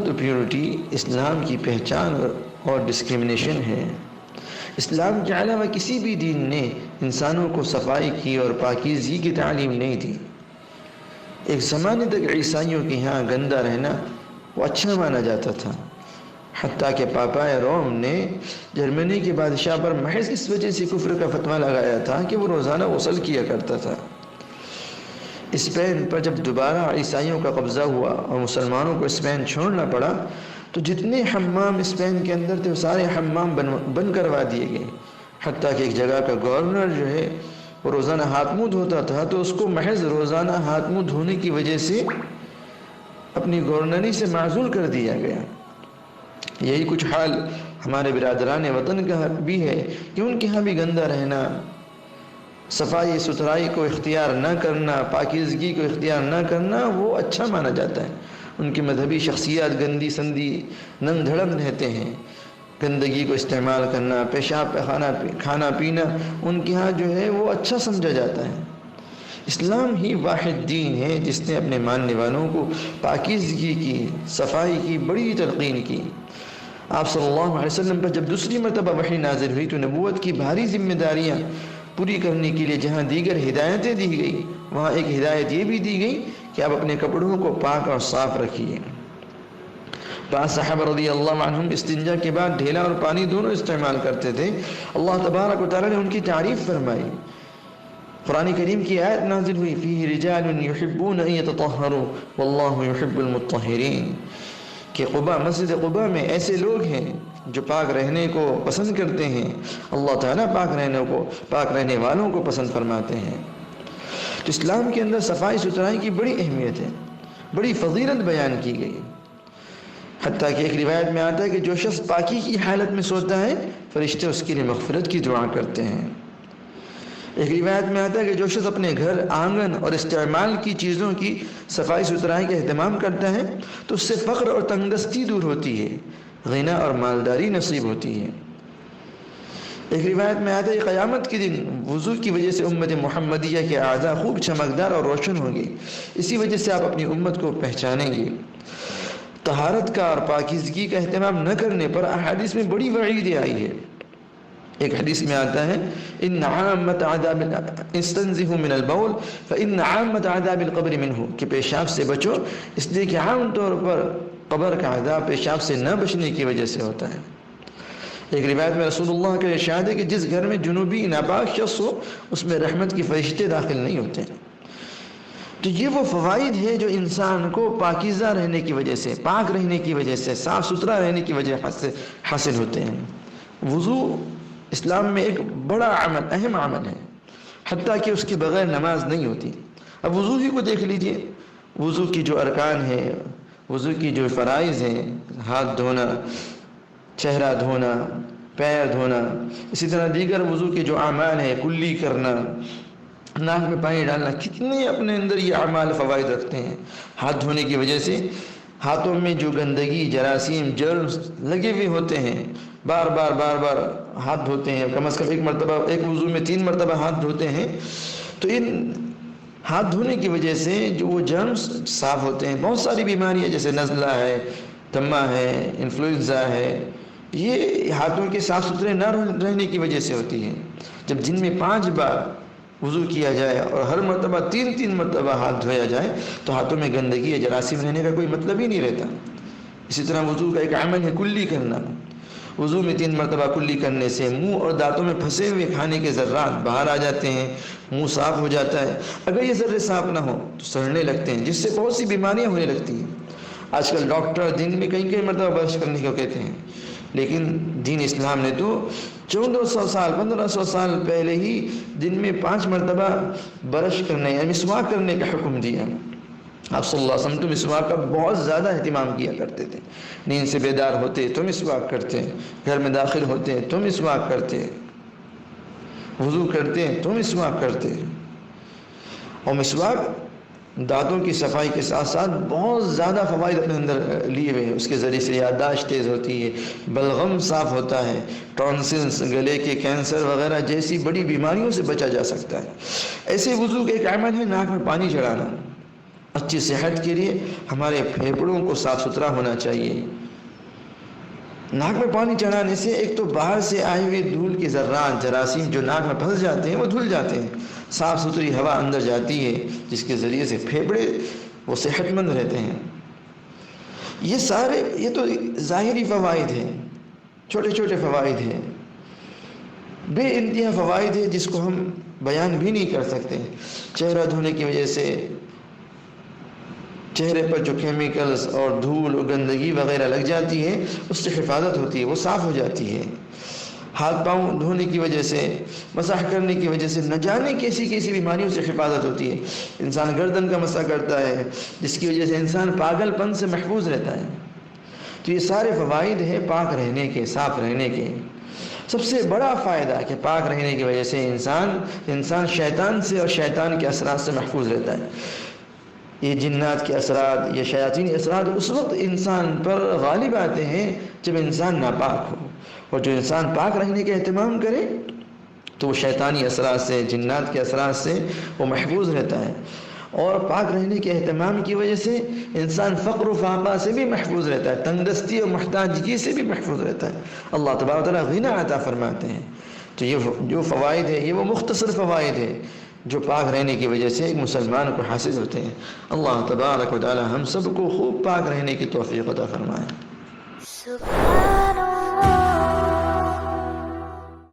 تو پیورٹی اسلام کی پہچان اور ڈسکرمنیشن ہے۔ اسلام کے علاوہ کسی بھی دین نے انسانوں کو صفائی کی اور پاکیزگی کی تعلیم نہیں دی۔ ایک زمانے تک عیسائیوں کے یہاں گندہ رہنا وہ اچھا مانا جاتا تھا، حتیٰ کہ پاپائے روم نے جرمنی کے بادشاہ پر محض اس وجہ سے کفر کا فتویٰ لگایا تھا کہ وہ روزانہ غسل کیا کرتا تھا۔ اسپین پر جب دوبارہ عیسائیوں کا قبضہ ہوا اور مسلمانوں کو اسپین چھوڑنا پڑا تو جتنے حمام اسپین کے اندر تھے وہ سارے حمام بند کروا دیے گئے، حتیٰ کہ ایک جگہ کا گورنر جو ہے وہ روزانہ ہاتھ منہ دھوتا تھا تو اس کو محض روزانہ ہاتھ منہ دھونے کی وجہ سے اپنی گورنری سے معزول کر دیا گیا۔ یہی کچھ حال ہمارے برادران وطن کا بھی ہے کہ ان کے ہاں بھی گندہ رہنا، صفائی ستھرائی کو اختیار نہ کرنا، پاکیزگی کو اختیار نہ کرنا وہ اچھا مانا جاتا ہے۔ ان کی مذہبی شخصیات گندی سندی ننگ دھڑم رہتے ہیں، گندگی کو استعمال کرنا، پیشاب کھانا پینا ان کے ہاں جو ہے وہ اچھا سمجھا جاتا ہے۔ اسلام ہی واحد دین ہے جس نے اپنے ماننے والوں کو پاکیزگی کی، صفائی کی بڑی تلقین کی۔ آپ صلی اللہ علیہ وسلم پر جب دوسری مرتبہ وحی نازل ہوئی تو نبوت کی بھاری ذمہ داریاں پوری کرنے کے لیے جہاں دیگر ہدایتیں دی گئی وہاں ایک ہدایت یہ بھی دی گئی کہ آپ اپنے کپڑوں کو پاک اور صاف رکھیے۔ بعض صحابہ رضی اللہ عنہم استنجا کے بعد ڈھیلا اور پانی دونوں استعمال کرتے تھے۔ اللہ تبارک و تعالی نے ان کی تعریف فرمائی۔ قرآن کریم کی آیت نازل ہوئی فیہ رجال یحبون ان یتطہروا واللہ یحب المطہرین، کہ قباء مسجد قباء میں ایسے لوگ ہیں جو پاک رہنے کو پسند کرتے ہیں، اللہ تعالیٰ پاک رہنے والوں کو پسند فرماتے ہیں۔ تو اسلام کے اندر صفائی ستھرائی کی بڑی اہمیت ہے، بڑی فضیلت بیان کی گئی، حتیٰ کہ ایک روایت میں آتا ہے کہ جو شخص پاکی کی حالت میں سوتا ہے فرشتے اس کے لیے مغفرت کی دعا کرتے ہیں۔ ایک روایت میں آتا ہے کہ جو شخص اپنے گھر، آنگن اور استعمال کی چیزوں کی صفائی ستھرائی کا اہتمام کرتا ہے تو اس سے فقر اور تنگدستی دور ہوتی ہے، غنا اور مالداری نصیب ہوتی ہے۔ ایک روایت میں آتا ہے کہ قیامت کے دن وضو کی وجہ سے امت محمدیہ کے اعضاء خوب چمکدار اور روشن ہوں گے، اسی وجہ سے آپ اپنی امت کو پہچانیں گے۔ طہارت کا اور پاکیزگی کا اہتمام نہ کرنے پر احادیث میں بڑی وعید آئی ہے۔ ایک حدیث میں آتا ہے ان عامت عذاب استنزہوا من البول فان عامت عذاب القبر منہ، کہ پیشاب سے بچو اس لیے کہ عام طور پر قبر کا عذاب پیشاب سے نہ بچنے کی وجہ سے ہوتا ہے۔ ایک روایت میں رسول اللہ کا ارشاد ہے کہ جس گھر میں جنوبی ناپاک شخص ہو اس میں رحمت کی فرشتے داخل نہیں ہوتے۔ تو یہ وہ فوائد ہے جو انسان کو پاکیزہ رہنے کی وجہ سے، پاک رہنے کی وجہ سے، صاف ستھرا رہنے کی وجہ سے حاصل ہوتے ہیں۔ وضو اسلام میں ایک بڑا عمل، اہم عمل ہے، حتیٰ کہ اس کے بغیر نماز نہیں ہوتی۔ اب وضو ہی کو دیکھ لیجئے، وضو کی جو ارکان ہیں، وضو کی جو فرائض ہیں، ہاتھ دھونا، چہرہ دھونا، پیر دھونا، اسی طرح دیگر وضو کے جو اعمال ہیں، کلی کرنا، ناک میں پانی ڈالنا، کتنے اپنے اندر یہ اعمال فوائد رکھتے ہیں۔ ہاتھ دھونے کی وجہ سے ہاتھوں میں جو گندگی، جراثیم، جرمز لگے ہوئے ہوتے ہیں، بار بار ہاتھ دھوتے ہیں، کم از کم ایک مرتبہ، ایک وضو میں 3 مرتبہ ہاتھ دھوتے ہیں، تو ان ہاتھ دھونے کی وجہ سے جو وہ جرمز صاف ہوتے ہیں۔ بہت ساری بیماریاں جیسے نزلہ ہے، دمہ ہے، انفلوئنزا ہے، یہ ہاتھوں کے صاف ستھرے نہ رہنے کی وجہ سے ہوتی ہے۔ جب دن میں 5 بار وضو کیا جائے اور ہر مرتبہ 3 مرتبہ ہاتھ دھویا جائے تو ہاتھوں میں گندگی یا جراثیم رہنے کا کوئی مطلب ہی نہیں رہتا۔ اسی طرح وضو کا ایک عمل ہے کلی کرنا۔ وضو میں 3 مرتبہ کلی کرنے سے منہ اور دانتوں میں پھنسے ہوئے کھانے کے ذرات باہر آ جاتے ہیں، منہ صاف ہو جاتا ہے۔ اگر یہ ذرے صاف نہ ہو تو سڑنے لگتے ہیں، جس سے بہت سی بیماریاں ہونے لگتی ہیں۔ آج کل ڈاکٹر دن میں کئی مرتبہ برش کرنے کو کہتے ہیں، لیکن دین اسلام نے تو 1400 سال 1500 سال پہلے ہی دن میں 5 مرتبہ برش کرنے یا مسواک کرنے کا حکم دیا۔ آپ صلی اللہ علیہ وسلم تو مسواک کا بہت زیادہ اہتمام کیا کرتے تھے۔ نیند سے بیدار ہوتے تو مسواک کرتے، گھر میں داخل ہوتے تو مسواک کرتے، وضو کرتے تو مسواک کرتے۔ اور مسواک دانتوں کی صفائی کے ساتھ ساتھ بہت زیادہ فوائد اپنے اندر لیے ہوئے ہیں۔ اس کے ذریعے سے یادداشت تیز ہوتی ہے، بلغم صاف ہوتا ہے، ٹونسلز، گلے کے کینسر وغیرہ جیسی بڑی بیماریوں سے بچا جا سکتا ہے۔ ایسے وضو کا ایک عمل ہے ناک میں پانی چڑھانا۔ اچھی صحت کے لیے ہمارے پھیپھڑوں کو صاف ستھرا ہونا چاہیے۔ ناک میں پانی چڑھانے سے ایک تو باہر سے آئے ہوئے دھول کے ذرات، جراثیم جو ناک میں پھنس جاتے ہیں وہ دھل جاتے ہیں، صاف ستھری ہوا اندر جاتی ہے جس کے ذریعے سے پھیپھڑے وہ صحت مند رہتے ہیں۔ یہ تو ظاہری فوائد ہیں، چھوٹے چھوٹے فوائد ہیں، بے انتہا فوائد ہیں جس کو ہم بیان بھی نہیں کر سکتے۔ چہرہ دھونے کی وجہ سے چہرے پر جو کیمیکلز اور دھول اور گندگی وغیرہ لگ جاتی ہے اس سے حفاظت ہوتی ہے، وہ صاف ہو جاتی ہے۔ ہاتھ پاؤں دھونے کی وجہ سے، مسح کرنے کی وجہ سے نہ جانے کیسی کیسی بیماریوں سے حفاظت ہوتی ہے۔ انسان گردن کا مسح کرتا ہے جس کی وجہ سے انسان پاگل پن سے محفوظ رہتا ہے۔ تو یہ سارے فوائد ہیں پاک رہنے کے، صاف رہنے کے۔ سب سے بڑا فائدہ کہ پاک رہنے کی وجہ سے انسان شیطان سے اور شیطان کے اثرات سے محفوظ رہتا ہے۔ یہ جنات کے اثرات، یہ شیاطینی اثرات اس وقت انسان پر غالب آتے ہیں جب انسان ناپاک ہو، اور جو انسان پاک رہنے کا اہتمام کرے تو وہ شیطانی اثرات سے، جنات کے اثرات سے وہ محفوظ رہتا ہے، اور پاک رہنے کے اہتمام کی وجہ سے انسان فقر و فاقہ سے بھی محفوظ رہتا ہے، تنگ دستی اور محتاجگی سے بھی محفوظ رہتا ہے۔ اللہ تبارک و تعالیٰ غنی عطا فرماتے ہیں۔ تو یہ جو فوائد ہے یہ وہ مختصر فوائد ہے جو پاک رہنے کی وجہ سے ایک مسلمان کو حاصل ہوتے ہیں۔ اللہ تبارک و تعالی ہم سب کو خوب پاک رہنے کی توفیق عطا فرمائے۔